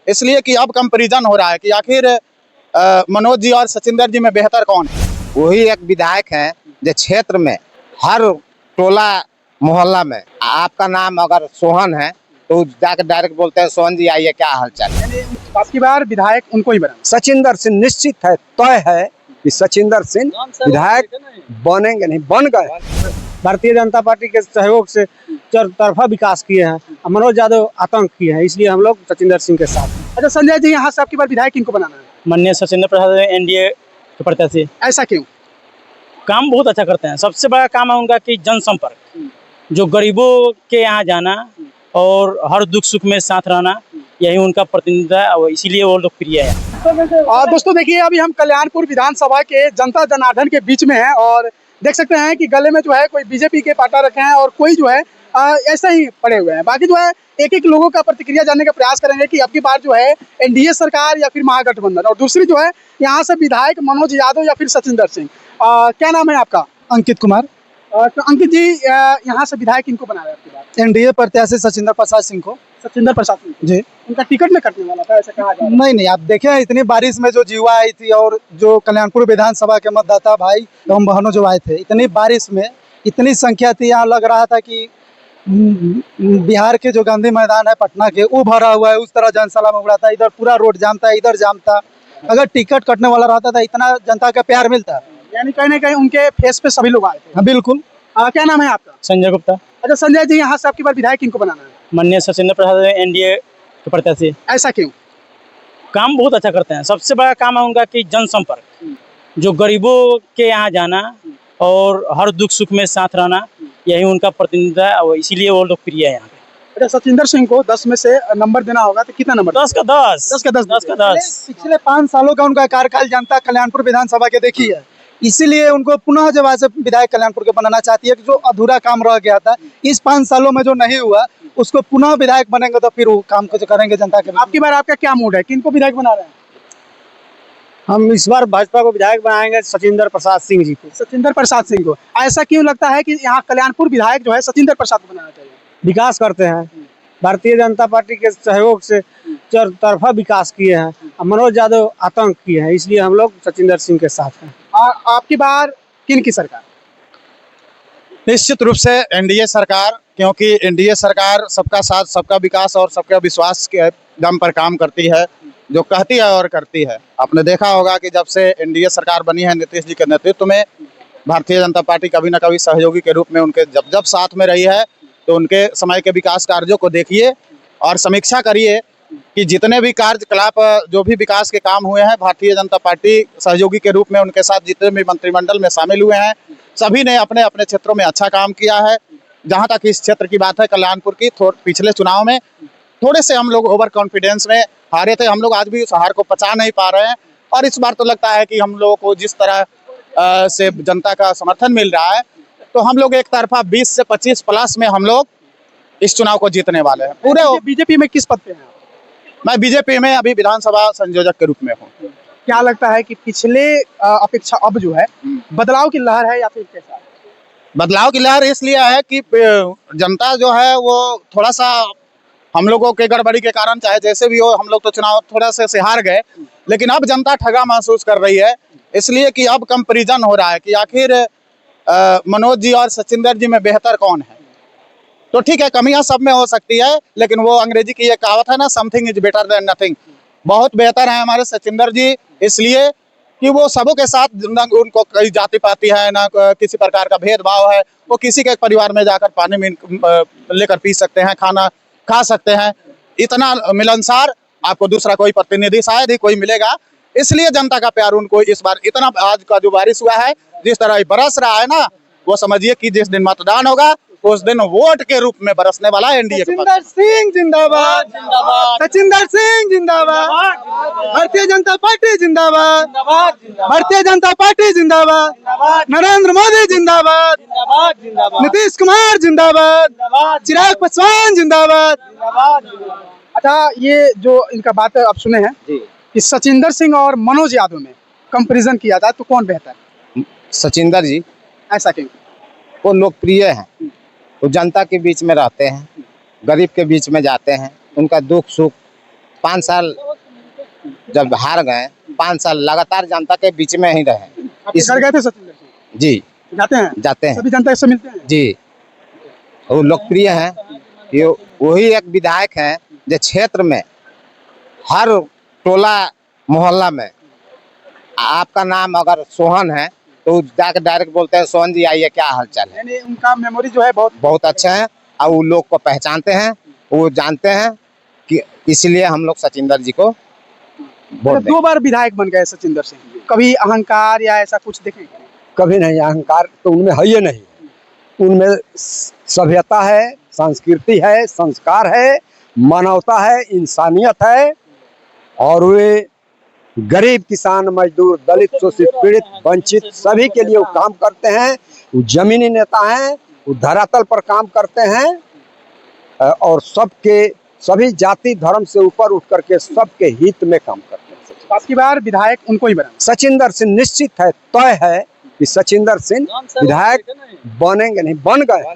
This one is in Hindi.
इसलिए कि अब कंपैरिजन हो रहा है कि आखिर मनोज जी और सचिंदर जी में बेहतर कौन है। वही एक विधायक है जो क्षेत्र में हर टोला मोहल्ला में आपका नाम अगर सोहन है तो जाकर डायरेक्ट बोलते हैं सोहन जी आइए, क्या हालचाल है। आपकी बार विधायक उनको ही बना। सचिंदर सिंह निश्चित है, तय है कि सचिंदर सिंह विधायक बनेंगे, नहीं बन गए। भारतीय जनता पार्टी के सहयोग से चरतरफा विकास किए हैं, मनोज यादव आतंक किए हैं, इसलिए हम लोग सचिंदर सिंह के साथ हैं। अच्छा संजय जी, यहाँ से आपकी बार विधायक किनको बनाना है? माननीय सचिंदर प्रसाद एनडीए के प्रत्याशी। ऐसा क्यों? काम बहुत अच्छा करते हैं। सबसे बड़ा काम है उनका कि जनसंपर्क, जो गरीबों के यहाँ जाना और हर दुख सुख में साथ रहना, यही उनका प्रतिनिधित्व है और इसीलिए वो लोकप्रिय है। दोस्तों देखिए, अभी हम कल्याणपुर विधानसभा के जनता जनार्दन के बीच में हैं और देख सकते हैं कि गले में जो है कोई बीजेपी के पाटा रखे हैं और कोई जो है ऐसा ही पड़े हुए हैं। बाकी जो है एक एक लोगों का प्रतिक्रिया जानने का प्रयास करेंगे कि अब की बार जो है एनडीए सरकार या फिर महागठबंधन, और दूसरी जो है यहाँ से विधायक मनोज यादव या फिर सचिंदर सिंह। क्या नाम है आपका? अंकित कुमार। तो अंकित जी, यहाँ से विधायक किनको बना रहे हैं आपकी बार? एनडीए प्रत्याशी सचिंदर प्रसाद सिंह को। सचिंदर प्रसाद सिंह जी। उनका टिकट में कटने वाला था, ऐसा कहा जा रहा है। नहीं, आप देखें इतनी बारिश में जो जीवा आई थी और जो कल्याणपुर विधानसभा के मतदाता भाई एवं बहनों जो आए थे, इतनी बारिश में इतनी संख्या थी, यहाँ लग रहा था कि बिहार के जो गांधी मैदान है पटना के, वो भरा हुआ है, उस तरह जनसैलाब उमड़ा था। इधर पूरा रोड जाम था, इधर जाम था। अगर टिकट कटने वाला रहता था इतना जनता का प्यार मिलता। यानी कहीं ना कहीं उनके फेस पे सभी लोग आए थे। हाँ बिल्कुल। क्या नाम है आपका? संजय गुप्ता। अच्छा संजय जी, यहाँ से आपकी बार विधायक किनको बनाना है? माननीय सचिंदर प्रसाद एनडीए के प्रत्याशी। ऐसा क्यों? काम बहुत अच्छा करते हैं। सबसे बड़ा काम है उनका कि जनसंपर्क, जो गरीबों के यहाँ जाना और हर दुख सुख में साथ रहना, यही उनका प्रतिनिधित्व है और इसीलिए वो लोकप्रिय है यहाँ पे। अच्छा, सचिंदर सिंह को 10 में से नंबर देना होगा तो कितना नंबर? 10 का 10। 10 का 10। 10 का 10। पिछले 5 सालों का उनका कार्यकाल जनता कल्याणपुर विधानसभा के देखी है, इसीलिए उनको पुनः जब ऐसे विधायक कल्याणपुर के बनाना चाहती है कि जो अधूरा काम रह गया था इस 5 सालों में जो नहीं हुआ उसको पुनः विधायक बनेंगे तो फिर वो काम कुछ करेंगे जनता के। आपकी बार आपका क्या मूड है, किनको विधायक बना रहे हैं? हम इस बार भाजपा को विधायक बनाएंगे सचिंदर प्रसाद सिंह जी को। सचिंदर प्रसाद सिंह को। ऐसा क्यों लगता है कि यहाँ कल्याणपुर विधायक जो है सचिंदर प्रसाद को बनाना चाहिए? विकास करते हैं, भारतीय जनता पार्टी के सहयोग से चरतरफा विकास किए हैं, मनोज यादव आतंक किए हैं, इसलिए हम लोग सचिंदर सिंह के साथ हैं। आपकी बार किन की सरकार? निश्चित रूप से एनडीए सरकार, क्योंकि एनडीए सरकार सबका साथ, सबका विकास और सबका विश्वास के दम पर काम करती है, जो कहती है और करती है। आपने देखा होगा कि जब से एनडीए सरकार बनी है नीतीश जी के नेतृत्व में, भारतीय जनता पार्टी कभी न कभी सहयोगी के रूप में उनके जब साथ में रही है, तो उनके समय के विकास कार्यों को देखिए और समीक्षा करिए कि जितने भी कार्यकलाप, जो भी विकास के काम हुए हैं, भारतीय जनता पार्टी सहयोगी के रूप में उनके साथ जितने भी मंत्रिमंडल में शामिल हुए हैं, सभी ने अपने अपने क्षेत्रों में अच्छा काम किया है। जहां तक इस क्षेत्र की बात है कल्याणपुर की, पिछले चुनाव में थोड़े से हम लोग ओवर कॉन्फिडेंस में हारे थे। हम लोग आज भी उस हार को पचा नहीं पा रहे हैं और इस बार तो लगता है कि हम लोगों को जिस तरह से जनता का समर्थन मिल रहा है, तो हम लोग एक तरफा 20 से 25 प्लस में हम लोग इस चुनाव को जीतने वाले हैं पूरे। बीजेपी में किस पद पे हैं? मैं बीजेपी में अभी विधानसभा संयोजक के रूप में हूँ। क्या लगता है कि पिछले अपेक्षा अब जो है बदलाव की लहर है या फिर कैसा? बदलाव की लहर इसलिए है कि जनता जो है वो थोड़ा सा हम लोगों के गड़बड़ी के कारण, चाहे जैसे भी हो, हम लोग तो चुनाव थोड़ा से हार गए, लेकिन अब जनता ठगा महसूस कर रही है, इसलिए कि अब कंपैरिजन हो रहा है कि आखिर मनोज जी और सचिंदर जी में बेहतर कौन है। तो ठीक है, कमियां सब में हो सकती है, लेकिन वो अंग्रेजी की ये कहावत है ना, something is better than nothing. बहुत बेहतर है हमारे सचिंदर जी, इसलिए कि वो सबों के साथ, न उनको कोई जाति पाति है, ना किसी प्रकार का भेदभाव है। वो किसी के परिवार में जाकर पानी में लेकर पी सकते हैं, खाना खा सकते हैं। इतना मिलनसार आपको दूसरा कोई प्रतिनिधि शायद ही कोई मिलेगा, इसलिए जनता का प्यार उनको इस बार इतना, आज का जो बारिश हुआ है, जिस तरह बरस रहा है ना, वो समझिए कि जिस दिन मतदान होगा उस दिन वोट के रूप में बरसने वाला है एनडीए। सचिंदर सिंह जिंदाबाद, सचिंदर सिंह जिंदाबाद, भारतीय जनता पार्टी जिंदाबाद, भारतीय जनता पार्टी जिंदाबाद, नरेंद्र मोदी जिंदाबाद, नीतीश कुमार जिंदाबाद, चिराग पासवान जिंदाबाद। अच्छा, ये जो इनका बात आप सुने हैं कि सचिंदर सिंह और मनोज यादव में कंपैरिजन किया जाए तो कौन बेहतर? सचिंदर जी। ऐसा क्यों? वो लोकप्रिय हैं, वो जनता के बीच में रहते हैं, गरीब के बीच में जाते हैं, उनका दुख सुख 5 साल जब हार गए, 5 साल लगातार जनता के बीच में ही रहे। आपके घर गए थे सचिंदर सिंह? जी जाते हैं हैं सभी जनता से मिलते हैं? जी, वो लोकप्रिय हैं। ये वही एक विधायक हैं जो क्षेत्र में हर टोला मोहल्ला में आपका नाम अगर सोहन है तो जाके डायरेक्ट बोलते हैं सोहन जी आइए, क्या हालचाल है। यानी उनका मेमोरी जो है बहुत अच्छा है और वो लोग को पहचानते हैं, वो जानते हैं कि इसलिए हम लोग सचिंदर जी को वोट देंगे। 2 बार विधायक बन गए सचिंदर सिंह, कभी अहंकार या ऐसा कुछ देखें? कभी नहीं, अहंकार तो उनमें है ही नहीं। उनमें सभ्यता है, संस्कृति है, संस्कार है, मानवता है, इंसानियत है। और वे गरीब, किसान, मजदूर, दलित, शोषित, पीड़ित, वंचित सभी के लिए वो काम करते हैं। वो जमीनी नेता हैं, वो धरातल पर काम करते हैं और सभी जाति धर्म से ऊपर उठ करके सबके हित में काम करते हैं। आपकी बार विधायक उनको ही बना? सचिंदर सिंह निश्चित है, तय है कि सचिंदर सिंह विधायक बनेंगे, नहीं बन गए।